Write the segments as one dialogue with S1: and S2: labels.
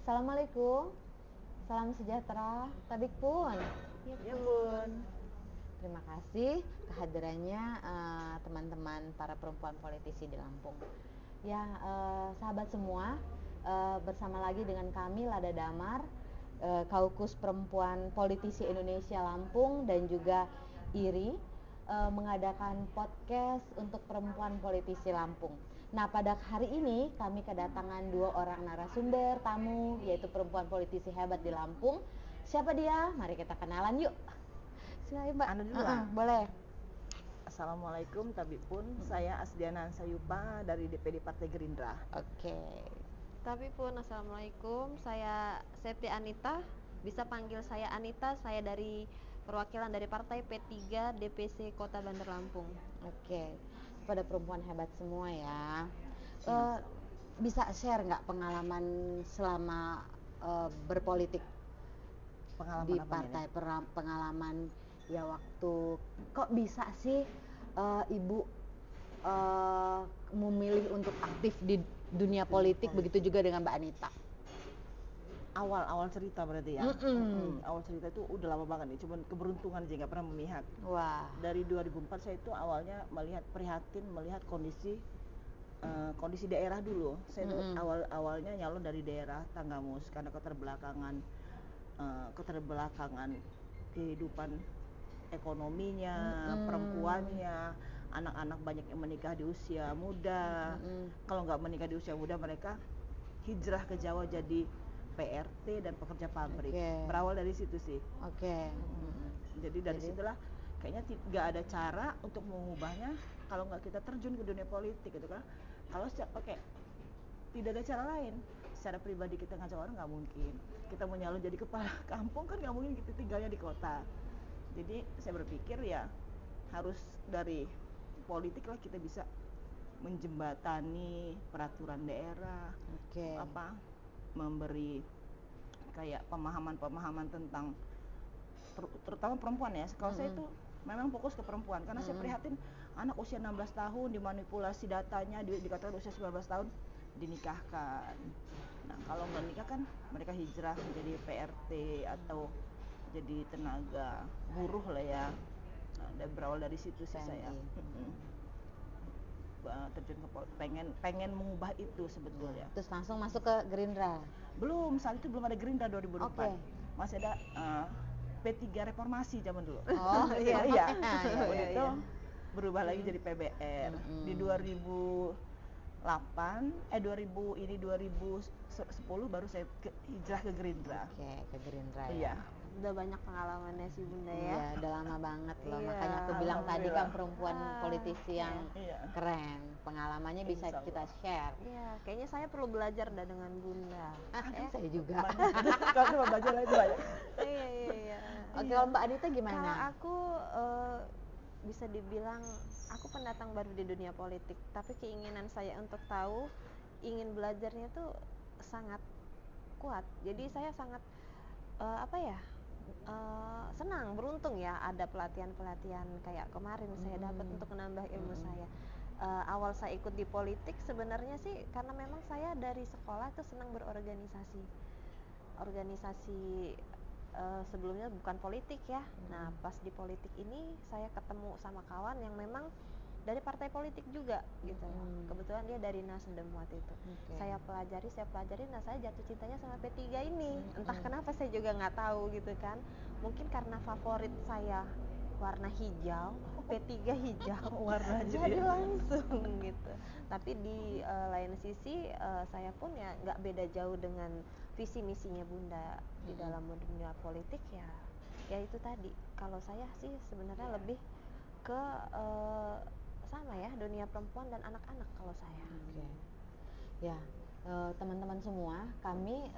S1: Assalamualaikum, salam sejahtera, Tabik Pun.
S2: Ya Bun.
S1: Terima kasih kehadirannya teman-teman para perempuan politisi di Lampung. Ya, sahabat semua, bersama lagi dengan kami Lada Damar, Kaukus Perempuan Politisi Indonesia Lampung dan juga IRI mengadakan podcast untuk perempuan politisi Lampung. Nah, pada hari ini kami kedatangan 2 orang narasumber tamu, yaitu perempuan politisi hebat di Lampung. Siapa dia? Mari kita kenalan yuk. Silakan Mbak.
S2: Anu duluan.
S1: Boleh.
S2: Assalamualaikum Tabipun, saya Asdiana Sayupa dari DPD Partai Gerindra.
S1: Oke.
S3: Tapi pun assalamualaikum, saya Septi Anita, bisa panggil saya Anita, saya dari perwakilan dari Partai P3 DPC Kota Bandar Lampung.
S1: Oke. Pada perempuan hebat semua ya. Bisa share nggak pengalaman selama berpolitik
S2: Pengalaman
S1: di
S2: apa
S1: partai,
S2: ini?
S1: pengalaman ya waktu kok bisa sih ibu memilih untuk aktif di dunia politik, begitu juga dengan Mbak Anita.
S2: Awal cerita berarti ya. Awal cerita itu udah lama banget nih, cuman keberuntungan aja nggak pernah memihak.
S1: Wah.
S2: Dari 2004 saya itu awalnya melihat kondisi daerah dulu. Saya tuh awalnya nyalon dari daerah Tanggamus karena keterbelakangan kehidupan ekonominya, perempuannya, anak-anak banyak yang menikah di usia muda. Kalau nggak menikah di usia muda, mereka hijrah ke Jawa jadi PRT dan pekerja pabrik. Berawal dari situ sih. Jadi dari situlah kayaknya nggak ada cara untuk mengubahnya kalau nggak kita terjun ke dunia politik gitu kan. Kalau tidak ada cara lain. Secara pribadi kita ngajak orang nggak mungkin. Kita mau nyalon jadi kepala kampung kan nggak mungkin, kita tinggalnya di kota. Jadi saya berpikir ya harus dari politik lah kita bisa menjembatani peraturan daerah, memberi kayak pemahaman tentang terutama perempuan ya. Kalau saya itu memang fokus ke perempuan karena saya prihatin anak usia 16 tahun dimanipulasi datanya, dikatakan usia 19 tahun dinikahkan. Nah, kalau nggak nikah kan mereka hijrah menjadi PRT atau jadi tenaga buruh lah ya. Nah, dan berawal dari situ sih saya terjun ke pengen mengubah itu sebetulnya.
S1: Terus langsung masuk ke Gerindra?
S2: Belum, saat itu belum ada Gerindra 2004. Masih ada P3 Reformasi zaman dulu. Iya. Itu berubah lagi jadi PBR. Di 2010 baru saya hijrah ke Gerindra.
S1: Ke Gerindra
S2: ya.
S3: Udah banyak pengalamannya sih Bunda ya.
S1: Iya, udah lama banget loh. Makanya aku bilang tadi kan perempuan politisi yang keren. Pengalamannya bisa kita share.
S3: Iya, kayaknya saya perlu belajar dah dengan Bunda.
S1: Saya juga.
S2: Kalau cuma belajar itu banyak.
S3: Iya.
S1: Oke, kalau Mbak Anita gimana?
S3: Kalau aku bisa dibilang aku pendatang baru di dunia politik, tapi keinginan saya untuk tahu, ingin belajarnya tuh sangat kuat. Jadi saya sangat senang, beruntung ya ada pelatihan-pelatihan kayak kemarin saya dapat untuk menambah ilmu saya. Awal saya ikut di politik sebenarnya sih karena memang saya dari sekolah tuh senang berorganisasi. Sebelumnya bukan politik ya. Nah, pas di politik ini saya ketemu sama kawan yang memang dari partai politik juga gitu. Kebetulan dia dari Nasdem waktu itu. Saya pelajari, nah saya jatuh cintanya sama P3 ini. Entah kenapa saya juga nggak tahu gitu kan. Mungkin karena favorit saya warna hijau, P3 hijau, warna jadi langsung gitu. Tapi di lain sisi saya pun ya nggak beda jauh dengan visi misinya Bunda di dalam dunia politik ya itu tadi. Kalau saya sih sebenarnya lebih ke sama ya, dunia perempuan dan anak-anak kalau saya.
S1: Ya, teman-teman semua, kami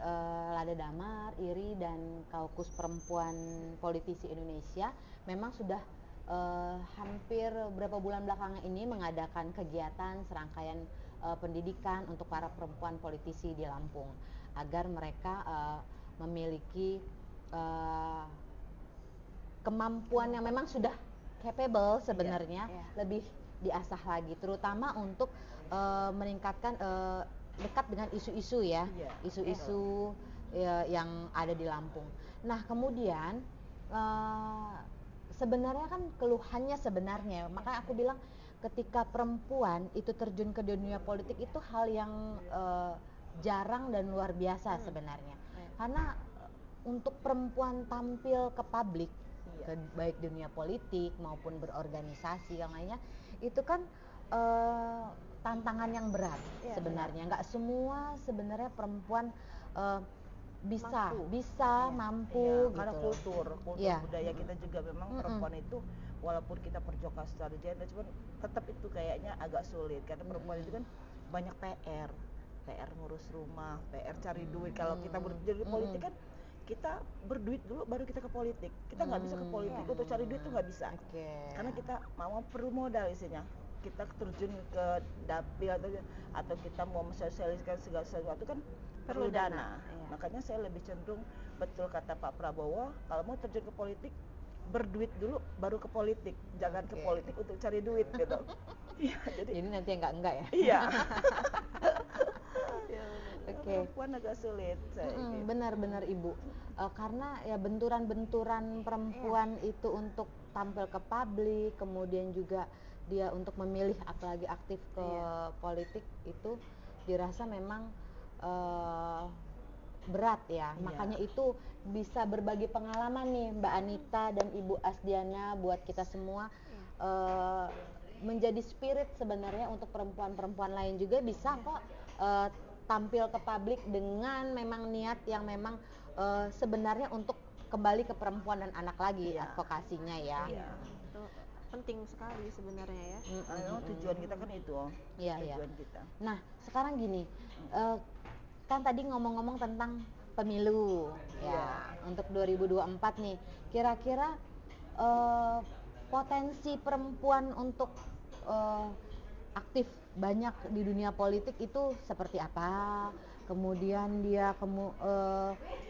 S1: Lada Damar, IRI dan Kaukus Perempuan Politisi Indonesia memang sudah hampir beberapa bulan belakangan ini mengadakan kegiatan serangkaian pendidikan untuk para perempuan politisi di Lampung agar mereka memiliki kemampuan yang memang sudah capable sebenarnya, lebih diasah lagi, terutama untuk meningkatkan dekat dengan isu-isu ya, isu-isu yang ada di Lampung. Nah kemudian sebenarnya kan keluhannya sebenarnya, makanya aku bilang ketika perempuan itu terjun ke dunia politik itu hal yang jarang dan luar biasa sebenarnya. Karena untuk perempuan tampil ke publik, baik dunia politik maupun berorganisasi yang lainnya, itu kan tantangan yang berat sebenarnya. Nggak semua sebenarnya perempuan mampu gitu.
S2: Karena kultur budaya kita juga memang perempuan itu walaupun kita perjuangkan secara gender, cuman tetap itu kayaknya agak sulit karena perempuan itu kan banyak PR ngurus rumah, PR cari duit. Kalau kita jadi politik kan kita berduit dulu baru kita ke politik. Kita nggak bisa ke politik untuk cari duit tuh nggak bisa. Karena kita mau perlu modal isinya. Kita terjun ke dapil atau kita mau mensosialisasikan segala sesuatu kan perlu dana. Makanya saya lebih cenderung betul kata Pak Prabowo, kalau mau terjun ke politik berduit dulu baru ke politik, jangan ke politik untuk cari duit gitu.
S1: Jadi nanti enggak ya.
S2: Iya. Perempuan agak sulit.
S1: Benar-benar Ibu. Karena ya benturan-benturan perempuan itu untuk tampil ke publik, kemudian juga dia untuk memilih apalagi aktif ke politik itu dirasa memang berat ya. Makanya itu bisa berbagi pengalaman nih Mbak Anita dan Ibu Asdiana buat kita semua, menjadi spirit sebenarnya untuk perempuan-perempuan lain juga bisa kok tampil ke publik dengan memang niat yang memang sebenarnya untuk kembali ke perempuan dan anak lagi advokasinya ya.
S3: Itu penting sekali sebenarnya ya.
S2: Tujuan kita kan itu. Tujuan kita.
S1: Nah sekarang gini, kan tadi ngomong-ngomong tentang pemilu untuk 2024 nih, kira-kira potensi perempuan untuk aktif banyak di dunia politik itu seperti apa? Kemudian dia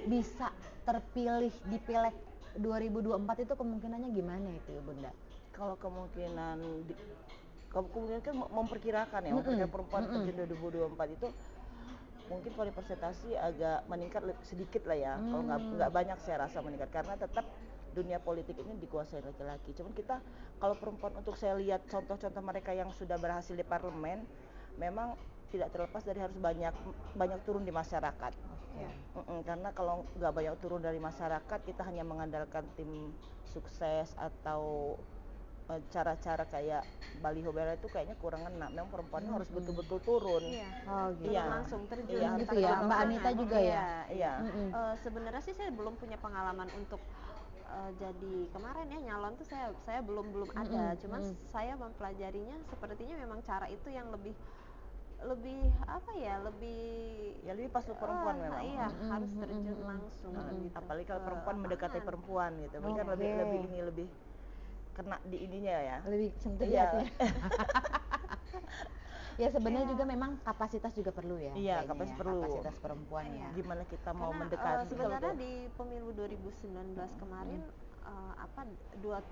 S1: bisa terpilih di Pileg 2024 itu kemungkinannya gimana itu ya Bunda?
S2: Kalau kemungkinan kan memperkirakan perempuan terjun 2024 itu mungkin kalau persentase agak meningkat sedikit lah ya. Kalau nggak banyak saya rasa meningkat karena tetap dunia politik ini dikuasai laki-laki. Cuman kita kalau perempuan untuk saya lihat contoh-contoh mereka yang sudah berhasil di parlemen memang tidak terlepas dari harus banyak turun di masyarakat. Karena kalau nggak banyak turun dari masyarakat kita hanya mengandalkan tim sukses atau cara-cara kayak baliho bela itu kayaknya kurang ngena. Memang perempuannya harus betul-betul turun.
S3: Langsung terjun
S1: gitu ya. Mbak Anita juga ya.
S3: Sebenarnya sih saya belum punya pengalaman untuk jadi kemarin ya nyalon tuh saya belum ada. Cuman saya mempelajarinya sepertinya memang cara itu yang lebih apa ya, lebih
S2: pas untuk perempuan memang.
S3: Harus terjun langsung gitu.
S2: Apalagi kalau perempuan mendekati perempuan gitu. Kan lebih kena di ininya ya.
S1: Lebih sentuh ya. Ya sebenarnya juga memang kapasitas juga perlu ya.
S2: Iya, kapasitas
S1: perempuan ya.
S2: Gimana kita mau mendekati.
S3: Sebenarnya di pemilu 2019 kemarin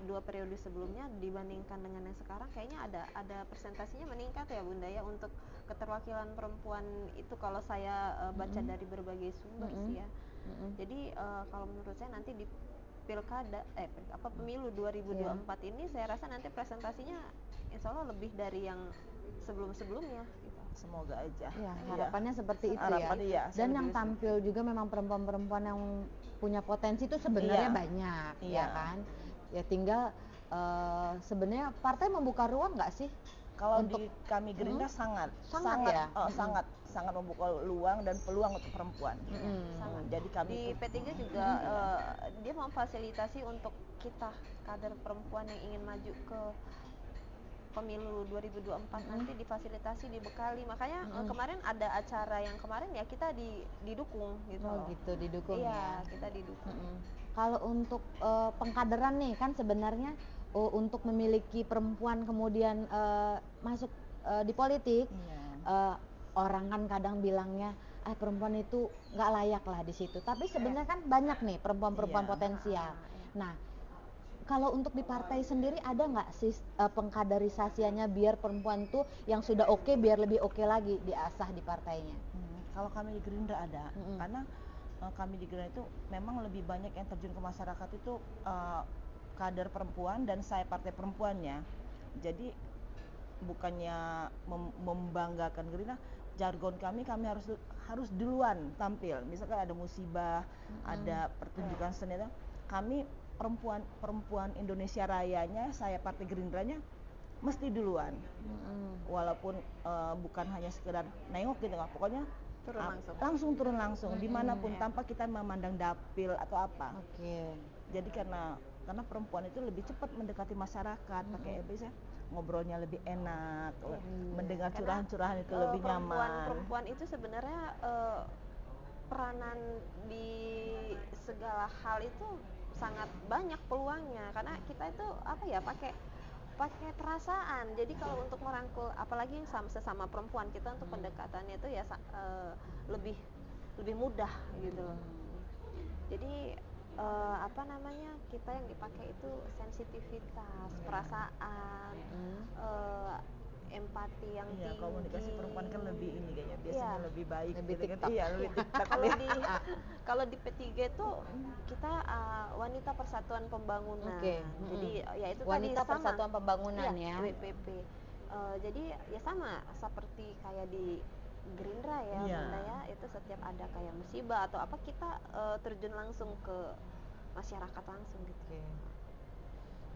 S3: dua periode sebelumnya dibandingkan dengan yang sekarang kayaknya ada presentasinya meningkat ya Bunda ya untuk keterwakilan perempuan itu kalau saya baca dari berbagai sumber sih ya. Jadi kalau menurut saya nanti di pemilu 2024 ini saya rasa nanti presentasinya insya Allah lebih dari yang sebelum-sebelumnya gitu.
S2: Semoga aja.
S1: Harapannya seperti itu ya. Dan yang tampil juga memang perempuan-perempuan yang punya potensi itu sebenarnya banyak ya kan. Ya tinggal sebenarnya partai membuka ruang nggak sih?
S2: Kalau di kami Gerindra sangat membuka ruang dan peluang untuk perempuan. Jadi kami
S3: di P3 juga dia memfasilitasi untuk kita kader perempuan yang ingin maju ke pemilu 2024 nanti difasilitasi, dibekali. Makanya kemarin ada acara yang kemarin ya kita didukung gitu.
S1: Didukung ya.
S3: Kita didukung.
S1: Kalau untuk pengkaderan nih kan sebenarnya untuk memiliki perempuan kemudian masuk di politik, orang kan kadang bilangnya perempuan itu nggak layak lah di situ. Tapi sebenarnya kan banyak nih perempuan-perempuan potensial. Nah, kalau untuk di partai sendiri ada nggak sih pengkaderisasiannya biar perempuan tuh yang sudah oke biar lebih oke lagi diasah di partainya?
S2: Kalau kami di Gerindra ada, karena kami di Gerindra itu memang lebih banyak yang terjun ke masyarakat itu kader perempuan dan saya partai perempuannya. Jadi bukannya membanggakan Gerindra, jargon kami harus duluan tampil. Misalkan ada musibah, ada pertunjukan seni, kami perempuan Indonesia Rayanya, saya partai Gerindranya mesti duluan. Walaupun bukan hanya sekedar nengok gitu, pokoknya langsung turun langsung dimanapun tanpa kita memandang dapil atau apa. Jadi karena perempuan itu lebih cepat mendekati masyarakat, pakai bisa ngobrolnya lebih enak, mendengar curahan-curahan itu lebih nyaman.
S3: Perempuan itu sebenarnya peranan di segala hal itu sangat banyak peluangnya, karena kita itu pakai perasaan. Jadi kalau untuk merangkul, apalagi yang sesama perempuan, kita untuk pendekatannya itu ya lebih mudah gitu loh. Jadi kita yang dipakai itu sensitivitas, perasaan, empati yang tinggi.
S2: Komunikasi perempuan kan lebih ini kayaknya biasanya lebih baik,
S1: lebih
S2: gitu
S1: TikTok.
S2: kan. Iya, lebih TikTok.
S3: Kalau di P3 itu kita Wanita Persatuan Pembangunan. Jadi ya itu
S1: Wanita
S3: tadi sama.
S1: Persatuan Pembangunan ya.
S3: WPP. Jadi ya sama seperti kayak di Gerindra ya, Bunda ya, itu setiap ada kayak musibah atau apa kita terjun langsung ke masyarakat langsung gitu.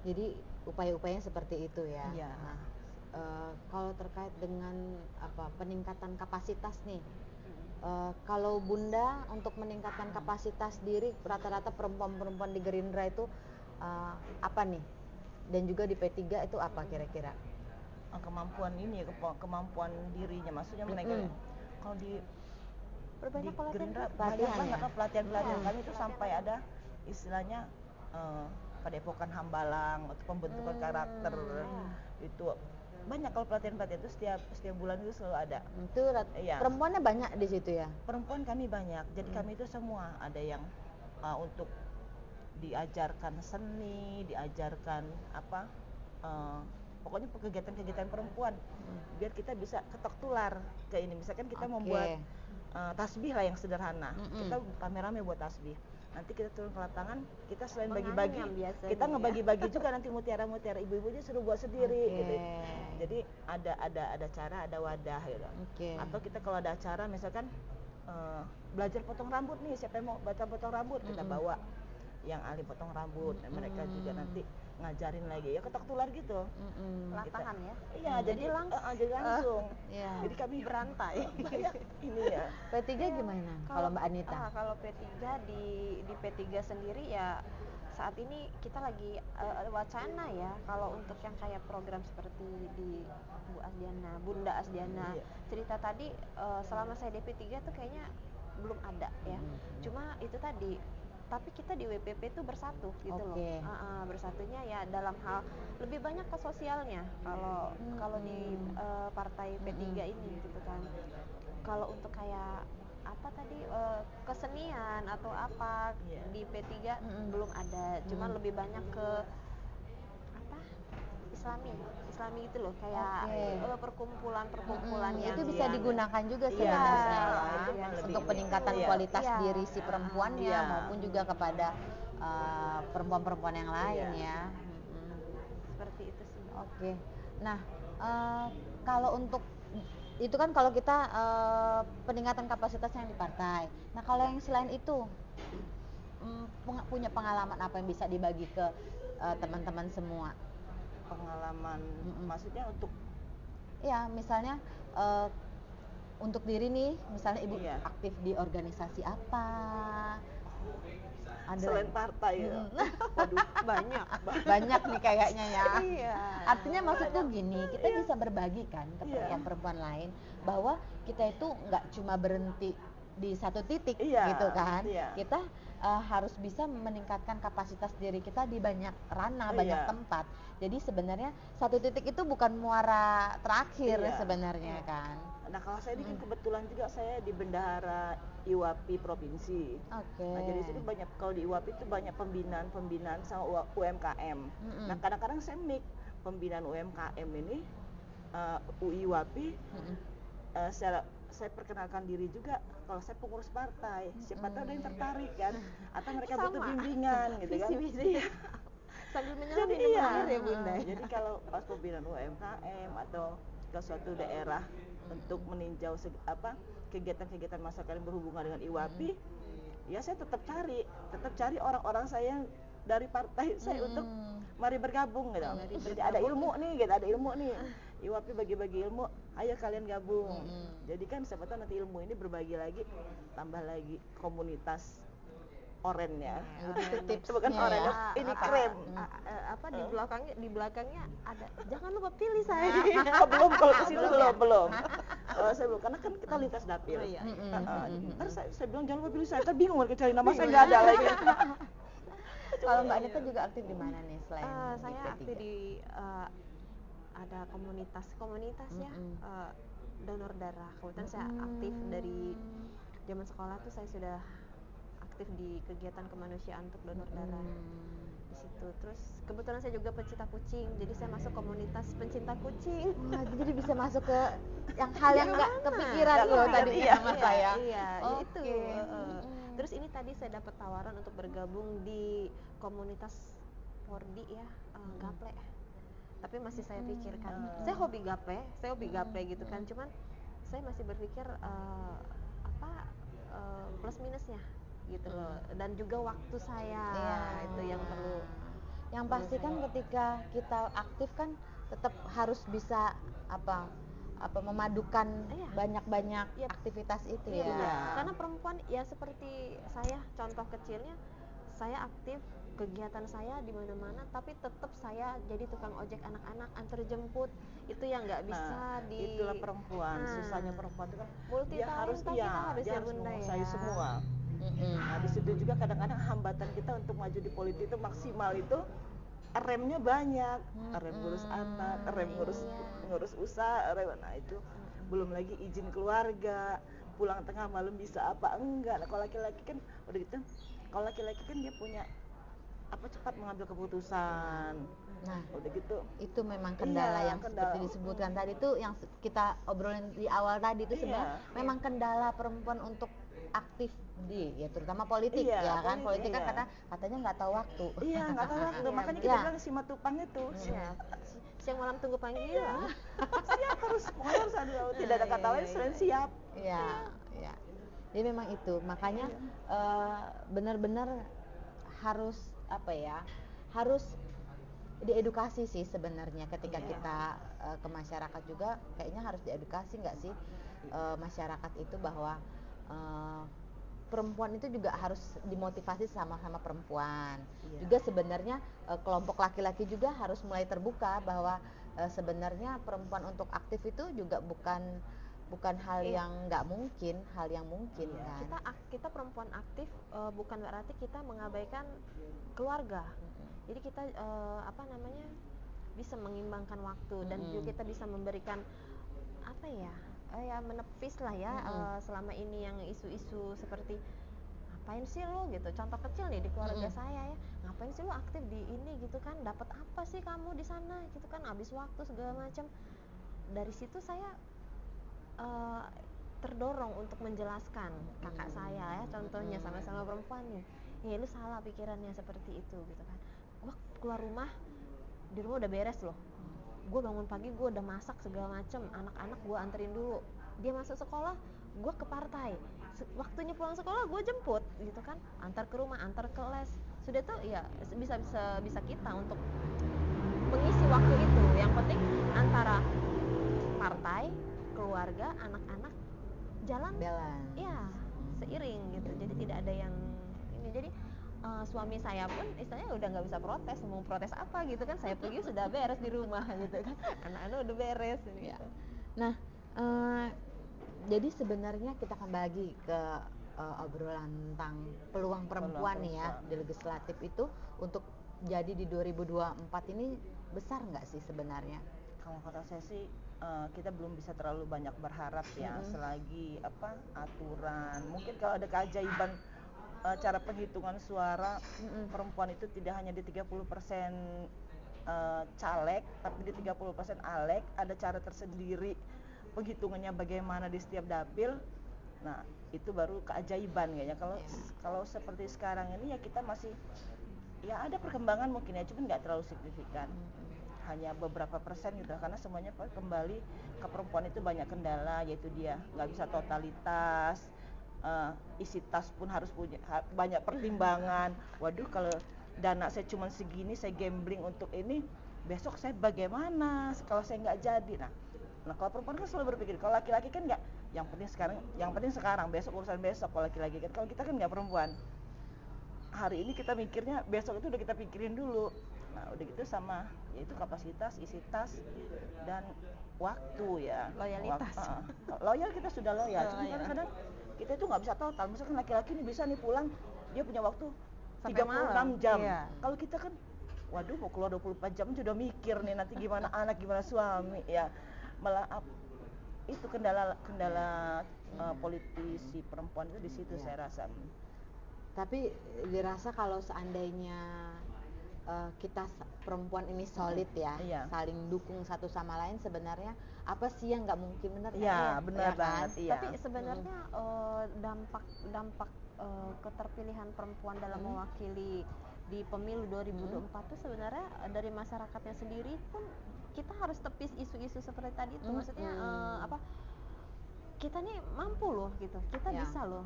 S1: Jadi upaya-upayanya seperti itu ya.
S2: Nah,
S1: kalau terkait dengan peningkatan kapasitas nih, kalau Bunda untuk meningkatkan kapasitas diri, rata-rata perempuan-perempuan di Gerindra itu apa nih? Dan juga di P3 itu apa kira-kira?
S2: Kemampuan ini, kemampuan dirinya, maksudnya mereka kalau di Gerindra banyak banget pelatihan kami itu sampai ada istilahnya padepokan hambalang atau pembentukan karakter. Itu banyak kalau pelatihan itu setiap bulan itu selalu ada.
S1: Itu perempuannya banyak di situ ya? Perempuan
S2: kami banyak. Jadi kami itu semua ada yang untuk diajarkan seni, diajarkan pokoknya kegiatan-kegiatan perempuan biar kita bisa ketok tular ke ini. Misalkan kita membuat tasbih lah yang sederhana, kita rame-rame buat tasbih. Nanti kita turun ke lapangan, kita selain bagi-bagi, kita ngebagi-bagi juga nanti mutiara-mutiara, ibu-ibunya suruh buat sendiri gitu. Jadi ada cara, ada wadah gitu. Atau kita kalau ada acara misalkan belajar potong rambut nih, siapa yang mau belajar potong rambut, kita bawa yang ahli potong rambut, mereka juga nanti ngajarin lagi ya, ketok tular gitu.
S3: Lapangan ya?
S2: Iya, jadi langsung. Jadi kami
S3: berantai.
S2: Ini ya.
S1: P3 gimana kalau Mbak Anita?
S3: Kalau P3 di P3 sendiri ya saat ini kita lagi wacana ya, kalau untuk yang kayak program seperti di Bunda Asdiana cerita tadi, selama saya di P3 tuh kayaknya belum ada ya. Cuma itu tadi, tapi kita di WPP itu bersatu gitu loh. Bersatunya ya dalam hal lebih banyak ke sosialnya kalau di partai P3 ini gitu kan. Kalau untuk kayak kesenian atau apa di P3 belum ada. Cuma lebih banyak ke Islami gitu loh, kayak perkumpulan yang
S1: itu bisa digunakan juga sebenarnya untuk peningkatan kualitas diri si perempuannya maupun juga kepada perempuan-perempuan yang lain ya.
S3: Seperti itu sih.
S1: Nah, kalau untuk itu kan kalau kita peningkatan kapasitasnya di partai. Nah, kalau yang selain itu punya pengalaman apa yang bisa dibagi ke teman-teman semua?
S2: Pengalaman maksudnya untuk
S1: misalnya untuk diri nih, misalnya ibu aktif di organisasi apa? Ada
S2: selain partai ya?
S3: Waduh,
S1: banyak nih kayaknya ya. Artinya maksudku gini, kita bisa berbagi kan ke perempuan lain bahwa kita itu nggak cuma berhenti di satu titik gitu kan. Kita harus bisa meningkatkan kapasitas diri kita di banyak ranah, banyak tempat. Jadi sebenarnya satu titik itu bukan muara terakhir sebenarnya kan.
S2: Nah, kalau saya ini kan kebetulan juga saya di bendahara IWAPI provinsi. Nah, jadi sini banyak, kalau di IWAPI itu banyak pembinaan sama UMKM. Nah, kadang-kadang saya pembinaan UMKM ini UIWAPI secara saya perkenalkan diri juga kalau saya pengurus partai, siapa tahu ada yang tertarik kan, atau mereka butuh
S3: Sama.
S2: bimbingan gitu kan.
S3: Visi-misi. Sambil menyelam
S2: Jadi
S3: minum
S2: iya,
S3: air ya Bunda.
S2: jadi kalau pas pembinaan UMKM atau ke suatu daerah untuk meninjau kegiatan-kegiatan masyarakat yang berhubungan dengan IWAPI, ya saya tetap cari orang-orang saya yang dari partai saya untuk mari bergabung gitu. Jadi ada ilmu nih, IWAPI bagi-bagi ilmu, ayo kalian gabung. Jadi kan siapa tahu nanti ilmu ini berbagi lagi, tambah lagi komunitas oren ya.
S1: Itu tipsnya
S2: Bukan
S1: ya.
S2: oren, ini krem.
S3: Di belakangnya ada jangan lupa pilih saya.
S2: Belum, kalau ke situ belum. Saya belum, karena kan kita lintas dapil.
S3: Oh, iya.
S2: Ntar saya bilang jangan lupa pilih saya, ntar bingung mereka cari nama saya nggak ada lagi.
S1: Kalau Mbak Anita juga aktif di mana nih selain
S3: Saya
S1: di P3?
S3: aktif di ada komunitas ya, donor darah. Kebetulan saya aktif dari zaman sekolah tuh saya sudah aktif di kegiatan kemanusiaan untuk donor darah di situ. Terus kebetulan saya juga pecinta kucing, jadi saya masuk komunitas pencinta kucing.
S1: Wah, jadi bisa masuk ke hal yang nggak kepikiran
S2: Nggak
S1: loh
S2: kepikiran,
S1: tadi
S2: iya.
S1: sama saya.
S3: Iya,
S1: Oke.
S3: itu. Terus ini tadi saya dapat tawaran untuk bergabung di komunitas Pordi ya, Gaple. Tapi masih saya pikirkan. Saya hobi gaple gitu kan. Cuman saya masih berpikir plus minusnya gitu loh. Dan juga waktu saya itu yang perlu.
S1: Yang pasti kan ketika kita aktif kan tetap harus bisa memadukan banyak-banyak aktivitas itu ya.
S3: Benar. Karena perempuan ya seperti saya, contoh kecilnya saya aktif kegiatan saya di mana-mana, tapi tetap saya jadi tukang ojek anak-anak, antar jemput, itu yang nggak bisa
S2: Itulah perempuan, susahnya perempuan itu kan
S3: multi
S2: dia harus
S3: talenta kita harus
S2: dia
S3: ya
S2: harus
S3: Bunda
S2: menguasai
S3: ya.
S2: semua. Nah di situ juga kadang-kadang hambatan kita untuk maju di politik itu maksimal itu remnya banyak, rem ngurus anak, rem ngurus usaha, nah itu belum lagi izin keluarga, pulang tengah malam bisa apa enggak. Nah, kalau laki-laki kan udah gitu, kalau laki-laki kan dia punya cepat mengambil keputusan.
S1: Nah,
S2: udah gitu
S1: itu memang kendala yang seperti disebutkan tadi tuh yang kita obrolin di awal tadi itu sebenarnya memang kendala perempuan untuk aktif di terutama politik kan politik kan katanya nggak tahu waktu.
S2: Nggak tahu waktu, makanya kita bilang si matupang itu
S3: siang malam tunggu panggilan.
S2: Siap harus tidak ada kata lain selain siap.
S1: Iya. Jadi memang itu makanya benar-benar harus harus diedukasi sih sebenarnya ketika kita ke masyarakat juga kayaknya harus diedukasi nggak sih masyarakat itu bahwa perempuan itu juga harus dimotivasi sama-sama perempuan. Juga sebenarnya kelompok laki-laki juga harus mulai terbuka bahwa sebenarnya perempuan untuk aktif itu juga bukan hal yang nggak mungkin, hal yang mungkin kan.
S3: Kita perempuan aktif bukan berarti kita mengabaikan keluarga. Jadi kita bisa mengimbangkan waktu dan juga kita bisa memberikan menepis lah ya selama ini yang isu-isu seperti ngapain sih lo gitu. Contoh kecil nih di keluarga saya ya, ngapain sih lo aktif di ini gitu kan, dapat apa sih kamu di sana gitu kan, habis waktu segala macam. Dari situ saya terdorong untuk menjelaskan kakak saya ya, contohnya sama-sama perempuan nih, lu salah pikirannya seperti itu gitu kan. Gua keluar rumah, di rumah udah beres loh, gue bangun pagi gue udah masak segala macem, anak-anak gue anterin dulu, dia masuk sekolah gue ke partai, waktunya pulang sekolah gue jemput gitu kan, antar ke rumah, antar ke les, sudah tuh ya bisa kita untuk mengisi waktu itu. Yang penting antara partai, keluarga, anak-anak jalan seiring gitu, jadi tidak ada yang ini. Jadi suami saya pun istilahnya udah nggak bisa protes, mau protes apa gitu kan, saya pergi sudah beres di rumah gitu kan, anak-anak udah beres gitu.
S1: Nah jadi sebenarnya kita akan bagi ke obrolan tentang peluang perempuan nih ya di legislatif itu untuk jadi di 2024 ini besar nggak sih sebenarnya?
S2: Kalau kata saya sih kita belum bisa terlalu banyak berharap ya, selagi aturan, mungkin kalau ada keajaiban cara penghitungan suara perempuan itu tidak hanya di 30% caleg tapi di 30% alek, ada cara tersendiri penghitungannya bagaimana di setiap dapil. Nah, itu baru keajaiban kayaknya. Kalau seperti sekarang ini ya kita masih ya ada perkembangan mungkin ya, cuman nggak terlalu signifikan. Hanya beberapa persen gitu, karena semuanya kembali ke perempuan itu banyak kendala, yaitu dia nggak bisa totalitas, isi tas pun harus punya banyak pertimbangan. Waduh, kalau dana saya cuma segini, saya gambling untuk ini, besok saya bagaimana kalau saya nggak jadi. Nah kalau perempuan kan selalu berpikir, kalau laki-laki kan nggak, yang penting sekarang, besok urusan besok. Kalau laki-laki kan, kalau kita kan nggak, perempuan hari ini kita mikirnya, besok itu udah kita pikirin dulu. Nah udah gitu sama yaitu kapasitas, isi tas, dan waktu ya,
S3: loyalitas.
S2: Loyal, kita sudah loyal, cuma kadang-kadang kita itu nggak bisa total. Misalkan laki-laki ini bisa nih pulang, dia punya waktu
S3: Sampai
S2: 36 jam.
S3: Iya.
S2: Kalau kita kan, waduh mau keluar 24 jam sudah mikir nih nanti gimana anak, gimana suami ya. Malah itu kendala politisi perempuan itu di situ saya rasa.
S1: Tapi dirasa kalau seandainya kita perempuan ini solid ya, saling dukung satu sama lain, sebenarnya apa sih yang nggak mungkin, benar kan?
S2: Iya, benar banget. Iya.
S3: Tapi sebenarnya dampak keterpilihan perempuan dalam mewakili di pemilu 2024 itu sebenarnya dari masyarakatnya sendiri pun kita harus tepis isu-isu seperti tadi itu. Maksudnya kita nih mampu loh gitu, kita bisa loh.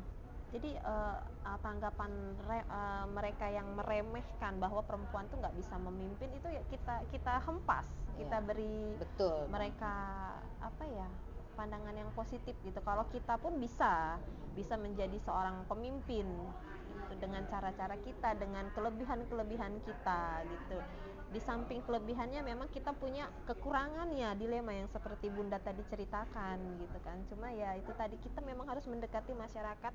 S3: Jadi tanggapan mereka yang meremehkan bahwa perempuan tuh nggak bisa memimpin itu ya kita hempas, kita beri mereka pandangan yang positif gitu. Kalau kita pun bisa menjadi seorang pemimpin gitu, dengan cara-cara kita, dengan kelebihan-kelebihan kita gitu. Di samping kelebihannya memang kita punya kekurangannya, dilema yang seperti Bunda tadi ceritakan gitu kan. Cuma ya itu tadi, kita memang harus mendekati masyarakat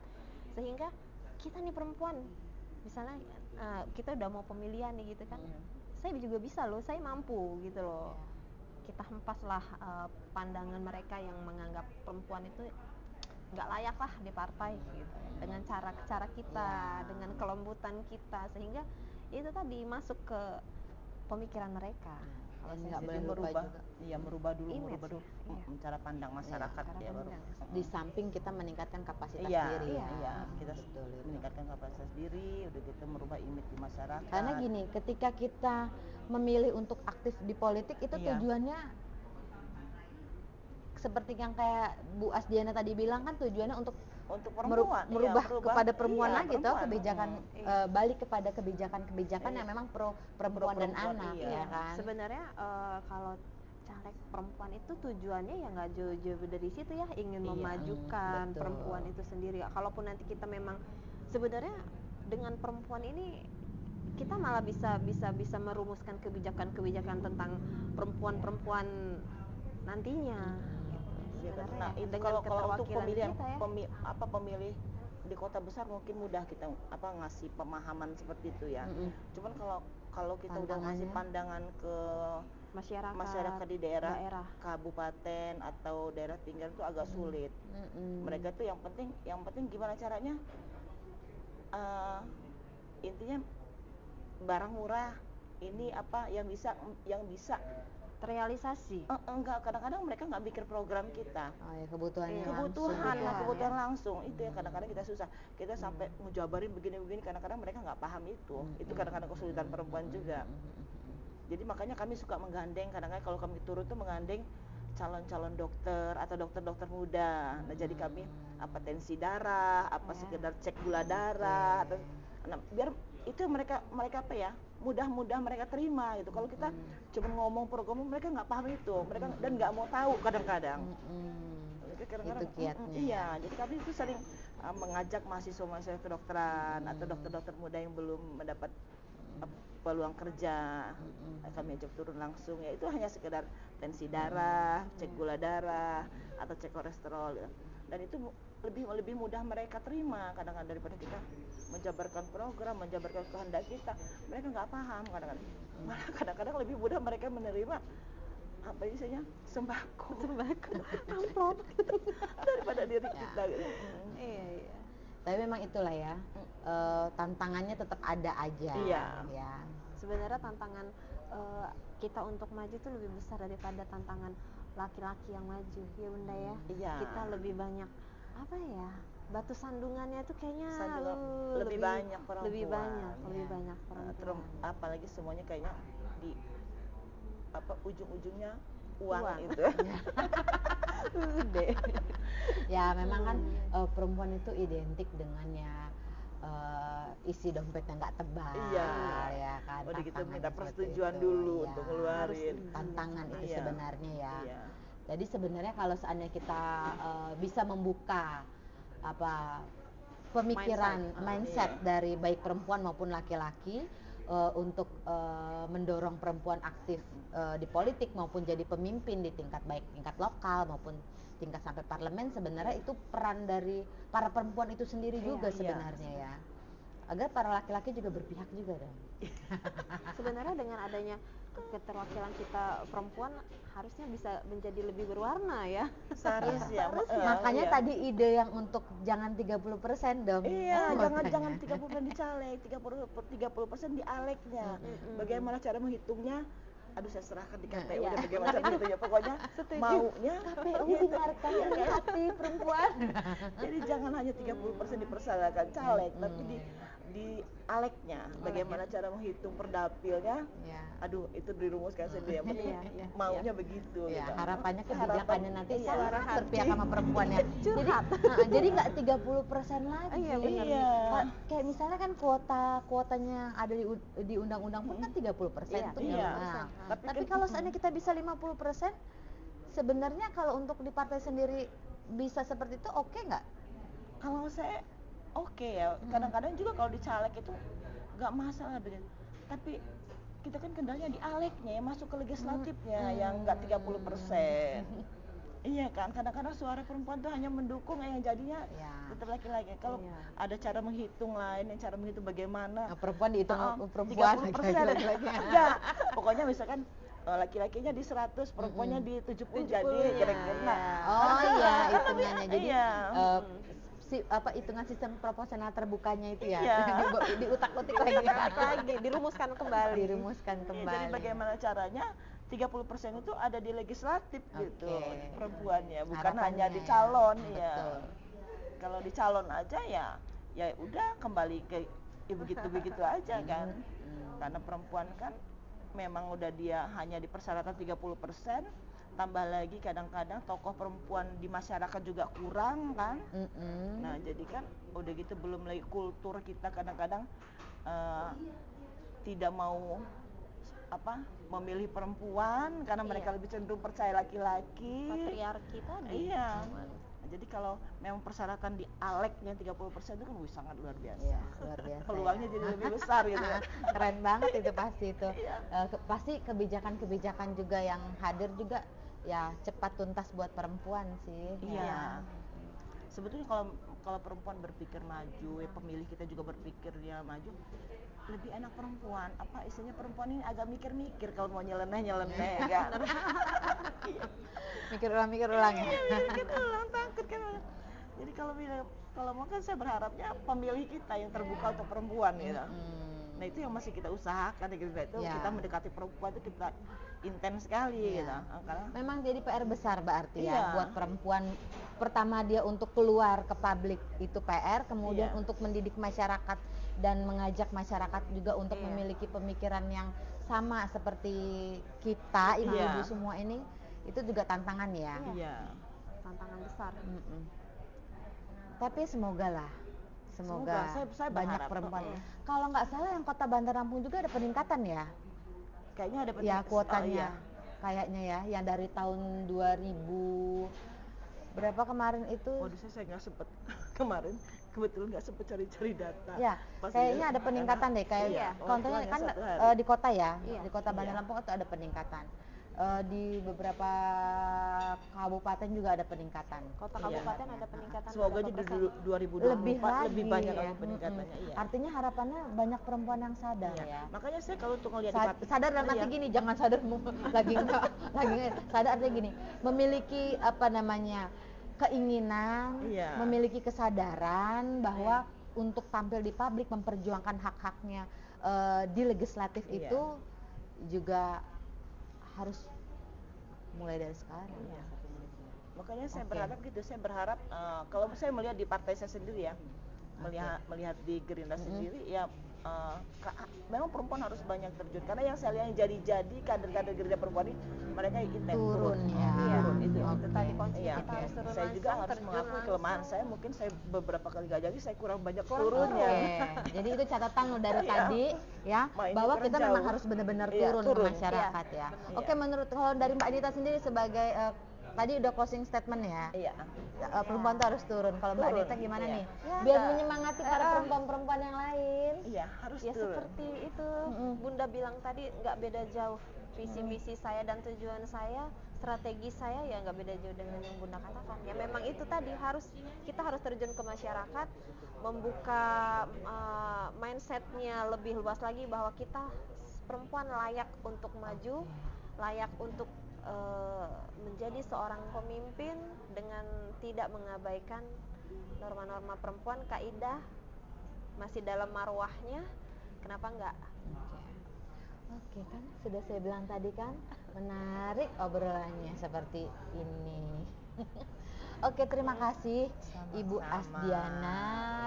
S3: sehingga kita nih perempuan, misalnya kita udah mau pemilihan nih gitu kan, saya juga bisa loh, saya mampu gitu loh. Kita hempaslah pandangan mereka yang menganggap perempuan itu nggak layak lah di partai gitu, dengan cara kita, dengan kelembutan kita, sehingga itu tadi masuk ke pemikiran mereka.
S1: Kalau nggak boleh lupa juga,
S2: merubah dulu cara pandang masyarakat baru.
S1: Di samping kita meningkatkan kapasitas diri
S2: kita meningkatkan kapasitas diri, udah kita merubah image di masyarakat.
S1: Karena gini, ketika kita memilih untuk aktif di politik itu tujuannya seperti yang kayak Bu Asdiana tadi bilang kan, tujuannya untuk
S2: perempuan,
S1: merubah kepada perempuan lagi toh, kebijakan balik kepada kebijakan yang memang pro perempuan dan anak ya kan.
S3: Sebenarnya kalau caleg perempuan itu tujuannya ya nggak jauh-jauh dari situ ya, ingin memajukan perempuan itu sendiri. Kalaupun nanti kita memang sebenarnya dengan perempuan ini kita malah bisa merumuskan kebijakan tentang perempuan nantinya.
S2: Nah, itu kalau untuk pemilihan pemilih di kota besar mungkin mudah kita ngasih pemahaman seperti itu ya. Cuman kalau kita udah ngasih pandangan ke masyarakat di daerah kabupaten atau daerah pinggiran itu agak sulit. Mereka tuh yang penting gimana caranya, intinya barang murah ini yang bisa
S3: terrealisasi.
S2: Enggak, kadang-kadang mereka nggak mikir program kita.
S1: Kebutuhan
S2: langsung itu ya kadang-kadang kita susah. Kita sampai ngejabarin begini-begini, kadang-kadang mereka nggak paham itu. Itu kadang-kadang kesulitan perempuan juga. Jadi makanya kami suka menggandeng, kadang-kadang kalau kami turun tuh menggandeng calon-calon dokter atau dokter-dokter muda. Nah jadi kami tensi darah, sekedar cek gula darah, biar itu mereka mudah mereka terima gitu. Kalau kita cuma ngomong program, mereka nggak paham itu, mereka dan nggak mau tahu kadang-kadang.
S1: Itu kiatnya.
S2: Iya, jadi kami itu sering mengajak mahasiswa kedokteran atau dokter-dokter muda yang belum mendapat peluang kerja, kami ajak turun langsung. Ya itu hanya sekedar tensi darah, cek gula darah atau cek kolesterol gitu. Dan itu lebih mudah mereka terima kadang-kadang daripada kita menjabarkan program, menjabarkan kehendak kita. Mereka nggak paham kadang-kadang. Malah kadang-kadang lebih mudah mereka menerima sembako amplop daripada diri kita gitu.
S3: Iya.
S1: Tapi memang itulah ya, tantangannya tetap ada aja.
S3: Sebenarnya tantangan kita untuk maju itu lebih besar daripada tantangan laki-laki yang maju ya Bunda ya.
S2: Iya.
S3: Kita lebih banyak apa ya, batu sandungannya tuh kayaknya
S2: lebih banyak perempuan.
S3: lebih banyak
S2: Nah,
S3: perempuan.
S2: apalagi semuanya kayaknya di ujung-ujungnya uang itu.
S3: Udah.
S1: Ya memang kan perempuan itu identik dengan ya isi dompetnya nggak tebal, ya kan.
S2: Udah gitu
S1: tantangannya
S2: minta
S1: seperti
S2: persetujuan
S1: itu,
S2: dulu
S1: ya.
S2: untuk ngeluarin.
S1: Tantangan itu
S2: Iya.
S1: sebenarnya ya.
S2: Iya.
S1: Jadi sebenarnya kalau seandainya kita bisa membuka pemikiran mindset dari baik perempuan maupun laki-laki untuk mendorong perempuan aktif di politik maupun jadi pemimpin di baik tingkat lokal maupun tingkat sampai parlemen, sebenarnya itu peran dari para perempuan itu sendiri juga sebenarnya ya, agar para laki-laki juga berpihak juga dong.
S3: Sebenarnya dengan adanya keterwakilan kita perempuan harusnya bisa menjadi lebih berwarna ya.
S2: Seharusnya.
S1: Makanya tadi ide yang untuk jangan 30% dong.
S2: Iya, jangan 30% di caleg, 30% di aleknya. Bagaimana cara menghitungnya? Aduh, saya serahkan di KPU dan bagaimana cara menghitungnya. Pokoknya maunya
S1: KPU dengarkan hati perempuan.
S2: Jadi jangan hanya 30% dipersalahkan caleg, tapi di aleknya bagaimana cara menghitung perdapilnya. Aduh, itu dirumuskan sendiri. Yang penting maunya begitu
S1: Ya,
S2: gitu.
S1: harapannya kebijakannya nanti
S2: suara
S1: berpihak sama perempuan ya. Jadi nggak 30% lagi.
S2: Iya.
S1: Kayak misalnya kan kuotanya ada di undang-undang pun kan 30% tuh. Tapi kalau seandainya kita bisa 50%, sebenarnya kalau untuk di partai sendiri bisa seperti itu, oke nggak?
S2: Kalau saya oke ya, kadang-kadang juga kalau di caleg itu nggak masalah begitu. Tapi kita kan kendalanya di aleknya ya, masuk ke legislatifnya yang nggak 30%. Iya kan, kadang-kadang suara perempuan tuh hanya mendukung yang jadinya tetap laki-laki. Kalau ada cara menghitung lain, yang cara menghitung bagaimana
S1: perempuan dihitung perempuan
S2: 30% enggak. Pokoknya misalkan laki-lakinya di 100, perempuannya di 70 jadi kira-kira.
S1: Hitungannya jadi hitungan sistem proporsional terbukanya itu diutak-utik lagi,
S3: dirumuskan kembali.
S2: Jadi bagaimana caranya 30% itu ada di legislatif gitu perempuannya, bukan hanya di calon ya. Kalau di calon aja ya udah kembali ke begitu aja kan. Karena perempuan kan memang udah dia hanya dipersyaratkan 30%, tambah lagi kadang-kadang tokoh perempuan di masyarakat juga kurang kan. Nah, jadi kan udah gitu belum lagi kultur kita kadang-kadang tidak mau memilih perempuan karena mereka lebih cenderung percaya laki-laki.
S3: Patriarki tadi.
S2: Iya. Nah, jadi kalau memang persyaratan di aleknya 30% itu kan sangat luar biasa.
S1: Iya, luar biasa.
S2: Peluangnya jadi lebih besar gitu.
S1: Keren banget itu pasti itu. Pasti kebijakan-kebijakan juga yang hadir juga ya cepat tuntas buat perempuan sih.
S2: Iya. Sebetulnya kalau perempuan berpikir maju, pemilih kita juga berpikirnya maju, lebih enak perempuan. Apa istilahnya, perempuan ini agak mikir-mikir kalau mau nyeleneh kan.
S1: Mikir ulang ya.
S2: Mikir ulang, takut kan. Jadi kalau mau kan saya berharapnya pemilih kita yang terbuka untuk perempuan gitu. Nah, itu yang masih kita usahakan gitu. Kita mendekati perempuan itu kita intens sekali gitu. Karena
S1: memang jadi PR besar berarti buat perempuan. Pertama dia untuk keluar ke publik itu PR, kemudian untuk mendidik masyarakat dan mengajak masyarakat juga untuk memiliki pemikiran yang sama seperti kita ibu-ibu semua ini, itu juga tantangan ya.
S2: Iya.
S3: Tantangan besar.
S1: Tapi semoga
S2: saya
S1: banyak
S2: berharap,
S1: perempuan. Kalau nggak salah yang Kota Bandar Lampung juga ada peningkatan ya?
S2: Kayaknya ada peningkatan.
S1: Ya kuotanya, kayaknya ya, yang dari tahun 2000 berapa kemarin itu?
S2: Waduh, saya nggak sempet kemarin, kebetulan nggak sempet cari-cari data.
S1: Ya, kayaknya ada peningkatan deh, contohnya kan di kota ya, di Kota Bandar Lampung itu ada peningkatan. Di beberapa kabupaten juga ada peningkatan.
S3: Kota kabupaten ada peningkatan.
S2: Semoga aja di 2024 lebih banyak lagi peningkatannya.
S1: Artinya harapannya banyak perempuan yang sadar ya.
S2: Makanya saya kalau untuk ngelihat
S1: sadar dalam arti gini, jangan sadar lagi sadar artinya gini, memiliki keinginan, memiliki kesadaran bahwa untuk tampil di publik memperjuangkan hak-haknya di legislatif itu juga harus mulai dari sekarang.
S2: Iya. Makanya saya
S1: Oke.
S2: berharap gitu, saya berharap kalau saya melihat di partai saya sendiri ya, melihat di Gerindra sendiri ya, memang perempuan harus banyak terjun, karena yang saya lihat yang jadi kader-kader Gerindra perempuan ini mereka intens
S1: Turun ya.
S3: Iya,
S2: turun itu.
S3: itu tadi kunci
S2: Iya.
S3: kita harus turun
S2: Saya juga
S3: langsung,
S2: harus
S3: terjun
S2: mengakui kelemahan
S3: langsung.
S2: saya, mungkin saya beberapa kali gak jadi, saya kurang banyak
S3: Kurang
S2: turunnya.
S1: Oke, jadi itu catatan lo dari
S2: Iya.
S1: tadi ya,
S2: Mainnya
S1: bahwa
S2: kurang
S1: kita memang
S2: jauh.
S1: harus benar-benar
S2: Iya,
S1: turun ke
S2: turun.
S1: masyarakat ya.
S2: Iya.
S1: Oke, menurut kalau dari Mbak Anita sendiri sebagai tadi udah closing statement ya,
S2: Iya.
S1: perempuan tuh harus turun. Kalau Mbak
S2: Turun,
S1: Anita gimana
S2: iya.
S1: nih?
S3: Ya,
S1: Biar
S3: Mbak.
S1: menyemangati para perempuan-perempuan yang lain.
S2: Iya, harus
S3: Ya
S2: turun.
S3: seperti itu Bunda bilang tadi, nggak beda jauh visi misi saya dan tujuan saya, strategi saya ya nggak beda jauh dengan yang Bunda katakan. Ya memang itu tadi, kita harus terjun ke masyarakat, membuka mindsetnya lebih luas lagi bahwa kita perempuan layak untuk maju, layak untuk menjadi seorang pemimpin dengan tidak mengabaikan norma-norma perempuan, kaidah masih dalam marwahnya, kenapa enggak?
S1: Oke, kan sudah saya bilang tadi kan, menarik obrolannya seperti ini. Oke, terima kasih Ibu
S2: Sama-sama.
S1: Asdiana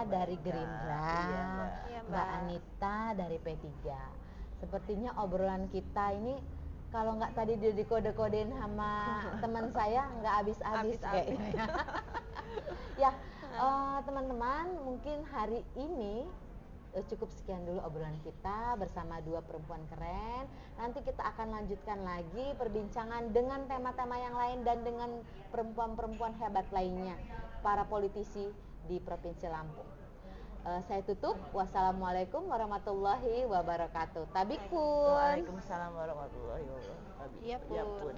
S1: dari Gerindra,
S2: Iya, Mbak.
S3: Iya,
S1: Mbak
S3: Mbak.
S1: Anita dari P3. Sepertinya obrolan kita ini kalau nggak tadi dia dikode-kodein sama teman saya nggak habis-habis
S3: Habis-habis.
S1: kayaknya. Ya, teman-teman, mungkin hari ini cukup sekian dulu obrolan kita bersama dua perempuan keren. Nanti kita akan lanjutkan lagi perbincangan dengan tema-tema yang lain dan dengan perempuan-perempuan hebat lainnya, para politisi di Provinsi Lampung. Saya tutup. Wassalamualaikum warahmatullahi wabarakatuh. Tabikun.
S2: Waalaikumsalam warahmatullahi wabarakatuh.
S3: Iya, Pun.
S2: Ya, Pun.